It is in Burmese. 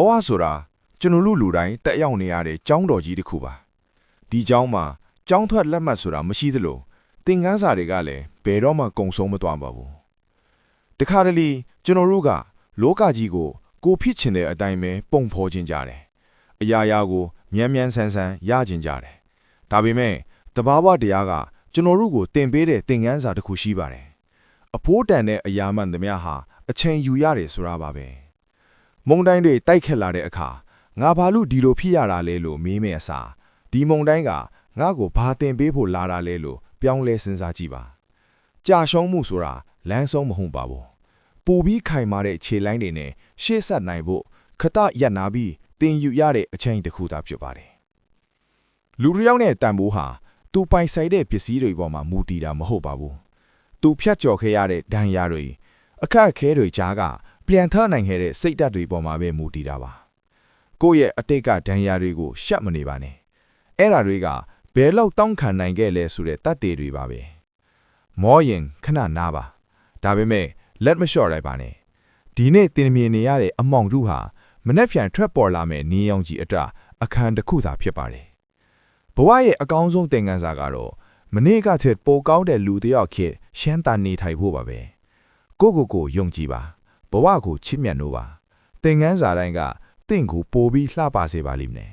ဝဆိုတာကျွန်တော်လူတိုင်းတက်ရောက်နေရတဲ့ကျောင်းတော်ကြီးတစ်ခုပါဒီကျောင်းမှာကျောင်းထွက်လက်မှတ်ဆိုတာမရှိသလိုသင်ခန်းစာတွေကလည်းဘယ်တော့မှကုံဆုံးမသွားပါဘူးတခါတလေကျွန်တော်တို့ကလောကကြီးကိုဖြစ်ချင်တဲ့အတိုင်းပဲပုံဖော်ခြင်းကြတယ်အရာရာကိုမြန်ဆန်ရခြင်းကြတယ်ဒါပေမဲ့တဘာဝတရားကကျွန်တော်တို့ကိုသင်ပေးတဲ့သင်ခန်းစာတစ်ခုရှိပါတယ်အဖိုးတန်တဲ့အရာမှန်သမျှဟာအချိန်ယူရတယ်ဆိုတာပါပဲမုံတိုင်းတွေတိုက်ခက်လာတဲ့အခါငါဘာလို့ဒီလိုဖြစ်ရတာလဲလို့မေးမယ့်အစားဒီမုံတိုင်းကငါ့ကိုဘာသင်ပေးဖို့လာတာလဲလို့ပြောင်းလဲစဉ်းစားကြည့်ပါကြာရှုံးမှုဆိုတာလမ်းဆုံးမဟုတ်ပါဘူးပူပြီးခိုင်မာတဲ့ခြေလိုင်းတွေနဲ့ရှေ့ဆက်နိုင်ဖို့ခတရပ်နာပြီးသင်ယူရတဲ့အချိန်တစ်ခုသာဖြစ်ပါတယ်လူတစ်ယောက်နဲ့တန်ဖိုးဟာသူပိုင်ဆိုင်တဲ့ပစ္စည်းတွေပေါ်မှာမူတည်တာမဟုတ်ပါဘူးသူဖြတ်ကျော်ခဲ့ရတဲ့ဒဏ်ရာတွေအခက်အခဲတွေကြားကပြန်ထနိုင်ခဲ့တဲ့စိတ်ဓာတ်တွေပေါ်မှာပဲမူတည်တာပါကိုယ့်ရဲ့အတိတ်ကဒဏ်ရာတွေကိုရှက်မနေပါနဲ့အဲ့ဓာတွေကဘယ်လောက်တောင်းခံနိုင်ခဲ့လဲဆိုတဲ့တတ်တွေတွေပါပဲမောရင်ခဏနားပါဒါပေမဲ့လက်မလျှော့လိုက်ပါနဲ့ဒီနေ့သင်မြင်နေရတဲ့အမောင်တို့ဟာမနှက်ဖြန်ထွက်ပေါ်လာမဲ့နေအောင်ကြီးအတအခန်းတစ်ခုသာဖြစ်ပါတယ်ဘဝရဲ့အကောင်းဆုံးသင်ခန်းစာကတော့မနေ့ကထက်ပိုကောင်းတဲ့လူတစ်ယောက်ခေတ်ရှမ်းတန်နေထိုင်ဖို့ပါပဲကိုယုံကြည်ပါဘဝကိုချစ်မြတ်လို့ပါသင်ခန်းစာတိုင်းကတင့်ကိုပိုပြီးလှပစေပါလိမ့်မယ်